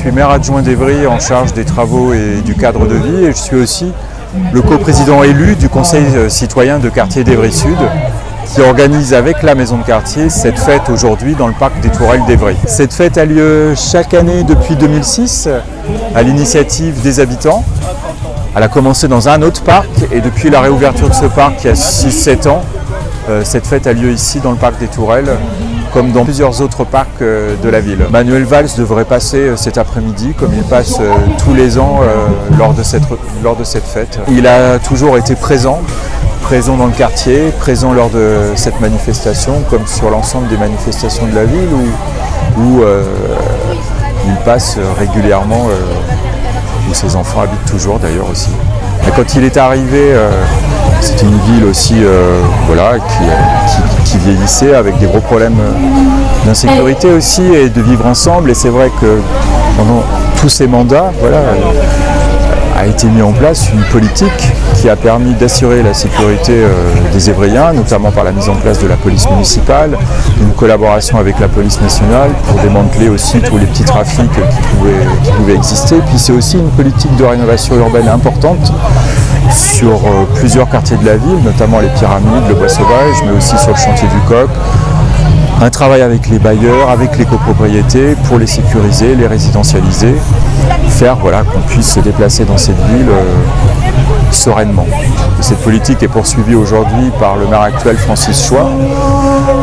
suis maire adjoint d'Évry en charge des travaux et du cadre de vie et je suis aussi le coprésident élu du Conseil citoyen de quartier d'Évry-Sud qui organise avec la maison de quartier cette fête aujourd'hui dans le parc des Tourelles d'Évry. Cette fête a lieu chaque année depuis 2006 à l'initiative des habitants. Elle a commencé dans un autre parc et depuis la réouverture de ce parc il y a 6-7 ans, cette fête a lieu ici dans le parc des Tourelles, comme dans plusieurs autres parcs de la ville. Manuel Valls devrait passer cet après-midi, comme il passe tous les ans lors de cette fête. Il a toujours été présent dans le quartier, présent lors de cette manifestation, comme sur l'ensemble des manifestations de la ville, où il passe régulièrement, où ses enfants habitent toujours d'ailleurs aussi. Et quand il est arrivé, c'était une ville aussi qui vieillissait avec des gros problèmes d'insécurité aussi et de vivre ensemble. Et c'est vrai que pendant tous ces mandats, a été mis en place une politique qui a permis d'assurer la sécurité des Évriens, notamment par la mise en place de la police municipale, une collaboration avec la police nationale pour démanteler aussi tous les petits trafics qui pouvaient exister. Puis c'est aussi une politique de rénovation urbaine importante sur plusieurs quartiers de la ville, notamment les Pyramides, le Bois Sauvage, mais aussi sur le chantier du Coq. Un travail avec les bailleurs, avec les copropriétés pour les sécuriser, les résidentialiser, faire qu'on puisse se déplacer dans cette ville sereinement. Et cette politique est poursuivie aujourd'hui par le maire actuel Francis Choix,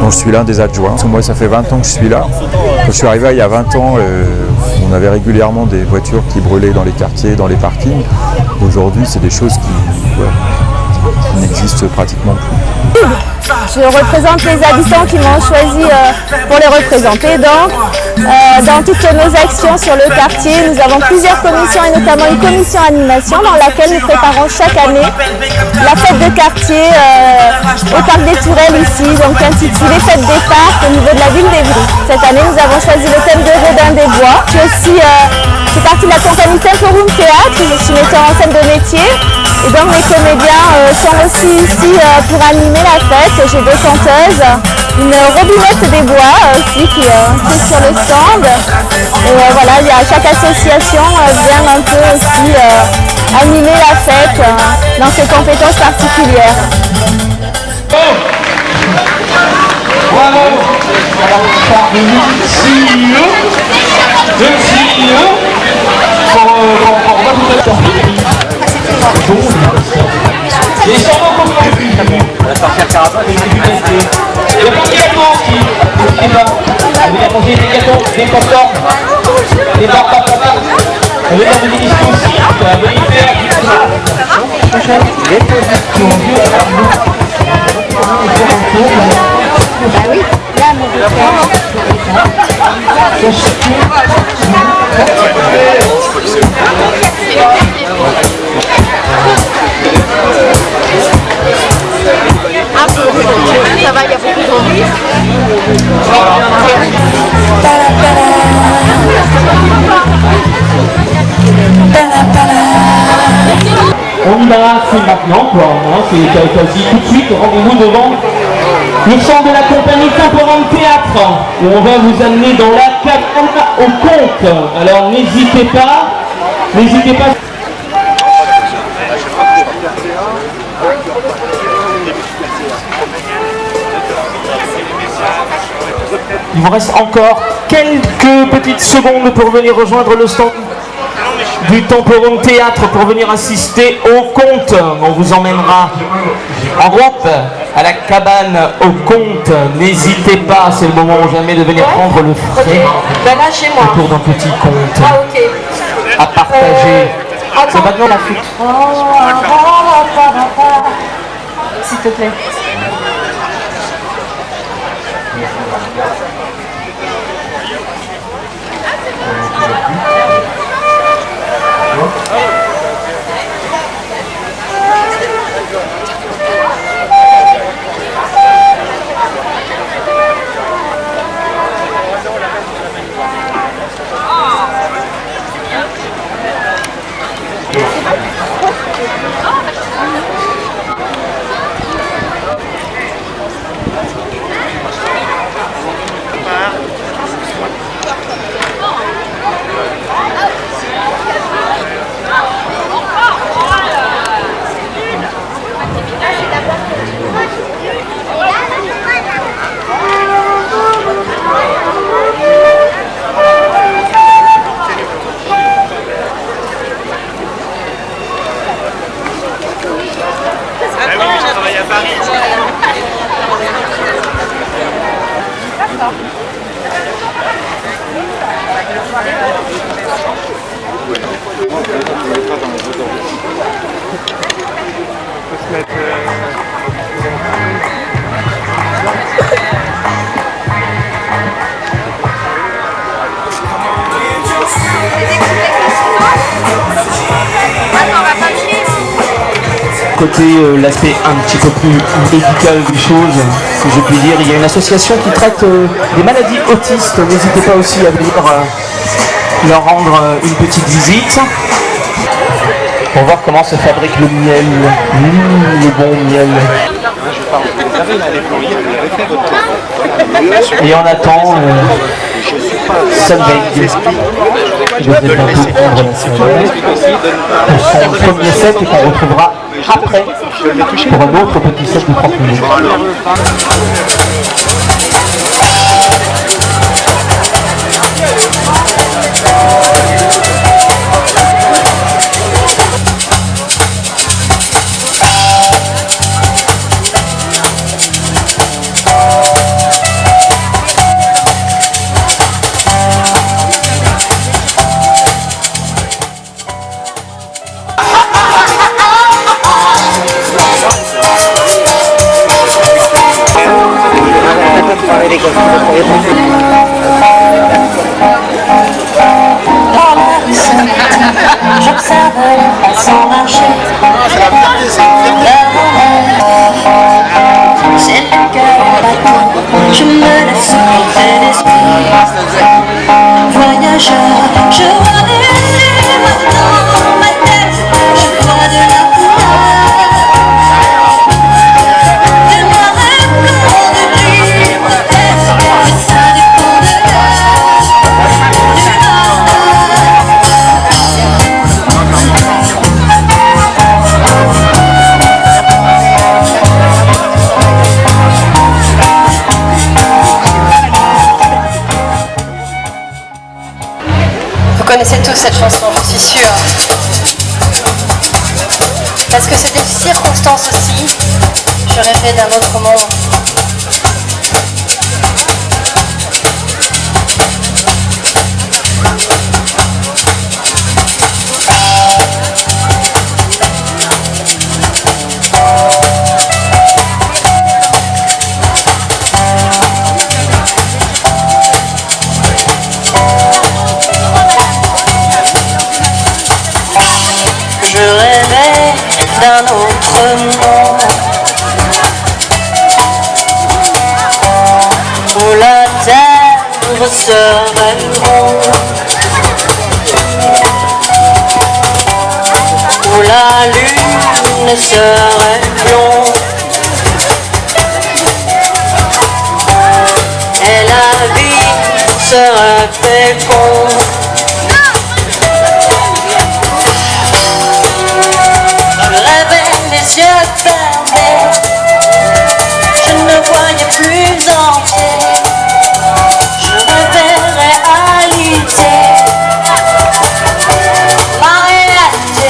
dont je suis l'un des adjoints. Moi, ça fait 20 ans que je suis là. Quand je suis arrivé il y a 20 ans, on avait régulièrement des voitures qui brûlaient dans les quartiers, dans les parkings. Aujourd'hui, c'est des choses qui n'existent pratiquement plus. Je représente les habitants qui m'ont choisi pour les représenter. Donc, dans toutes nos actions sur le quartier, nous avons plusieurs commissions et notamment une commission animation dans laquelle nous préparons chaque année la fête de quartier au parc des Tourelles ici, donc intitulée Fête des parcs au niveau de la ville d'Évry. Cette année, nous avons choisi le thème de Rodin des Bois. Je fais partie de la compagnie Temporoom Théâtre, je suis metteur en scène de métier. Et donc mes comédiens sont aussi ici pour animer la fête. J'ai 2 chanteuses, une Robinette des Bois aussi qui est sur le stand. Et chaque association vient un peu aussi animer la fête dans ses compétences particulières. On va sortir caravane et le petit gâteau qui est là. On va manger des gâteaux, des popcorn, des barres papa. On va faire des émissions aussi. On va venir faire Oui, là, ça va, il y a beaucoup d'envie. On y va, c'est maintenant quoi, c'est quasi tout de suite, rendez-vous devant le champ de la compagnie Temporoom Théâtre, où on va vous amener dans la cabane au conte. Alors n'hésitez pas. Il vous reste encore quelques petites secondes pour venir rejoindre le stand du Temporoom Théâtre pour venir assister au conte. On vous emmènera en groupe à la cabane au conte. N'hésitez pas, c'est le moment ou jamais de venir prendre le frais là, chez moi. autour d'un petit conte à partager. C'est maintenant la flûte. S'il te plaît. côté l'aspect un petit peu plus médical des choses, si je puis dire. Il y a une association qui traite des maladies autistes. N'hésitez pas aussi à venir leur rendre une petite visite pour voir comment se fabrique le miel. Le bon miel. Et on attend Solveig qui va bientôt prendre la cérémonie pour son premier set et qu'on retrouvera après pour un autre petit set de 30 minutes. J'observe les passants marcher. C'est le cœur battant. Je me laisse porter l'esprit. Voyageur, je vois des lumières dans ma tête. Je vois de la couleur. Du noir et blanc, de tristesse. Mais ça dépend de l'heure. Du nord. Vous connaissez tous cette chanson, j'en suis sûre. Parce que c'est des circonstances aussi. Je rêvais d'un autre monde. Je rêvais d'un autre monde où la terre serait ronde, où la lune serait blonde et la vie serait féconde. Les yeux fermés, je ne voyais plus entier. Je rêvais réalité, ma réalité.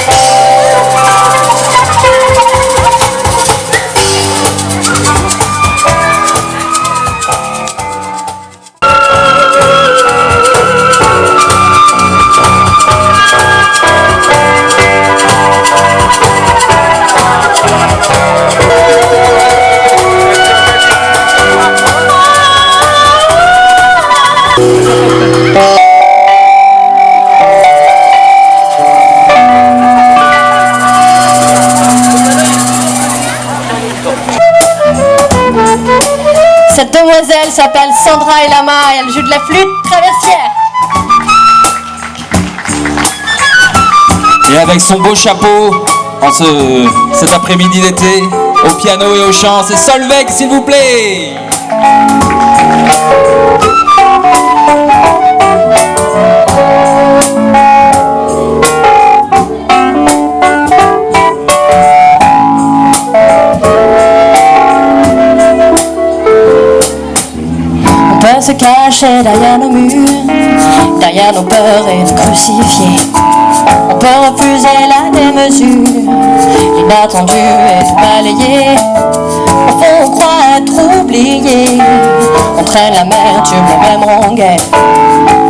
Cette demoiselle s'appelle Sandra Elama et elle joue de la flûte traversière. Et avec son beau chapeau, en cet après-midi d'été, au piano et au chant, c'est Solveig, s'il vous plaît. On peut se cacher derrière nos murs, derrière nos peurs et nous crucifier. On peut refuser la démesure, l'inattendu et tout balayer. Au fond on croit être oublié, on traîne l'amertume, les mêmes rengaines.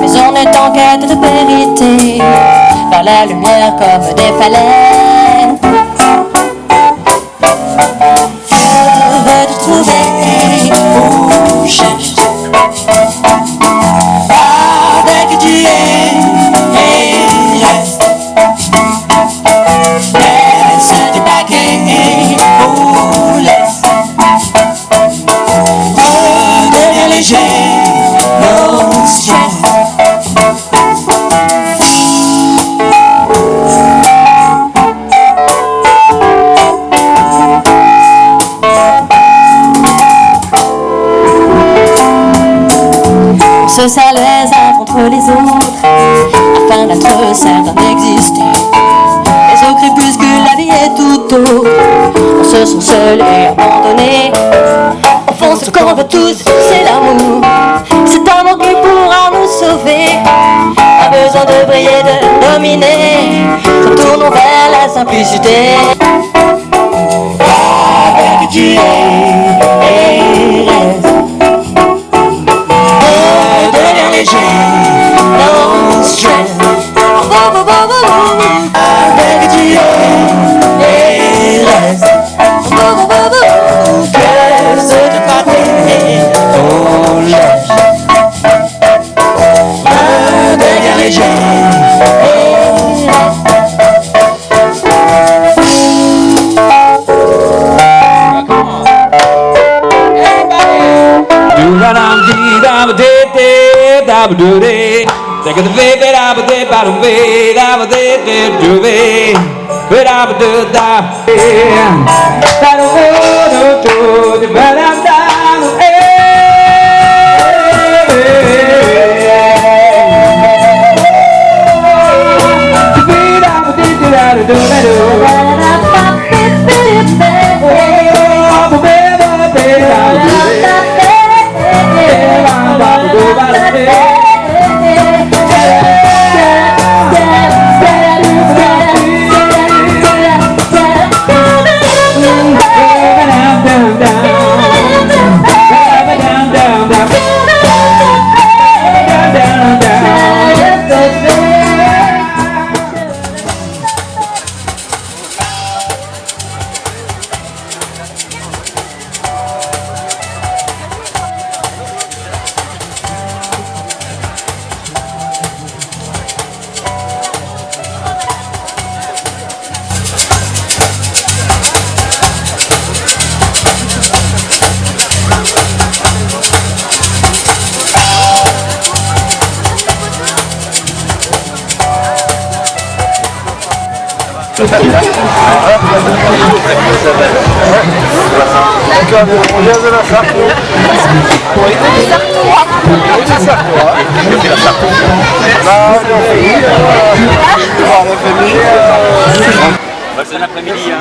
Mais on est en quête de vérité, vers la lumière comme des phalènes. Je veux te trouver où je dès que tu es et je laisse te baquer. léger, no stress. On se serre les uns contre les autres afin d'être certain d'exister. Mais au crépuscule, la vie est tout autre. On se sent seul et abandonné. Au fond, ce qu'on veut tous, c'est l'amour. Cet amour qui pourra nous sauver. Pas besoin de briller, de dominer. Retournons vers la simplicité. Avec Dieu et reste. Devenir léger, no stress. Avec Dieu et reste. Que ce de parler au lèche. Devenir léger et reste. C'est l'après-midi.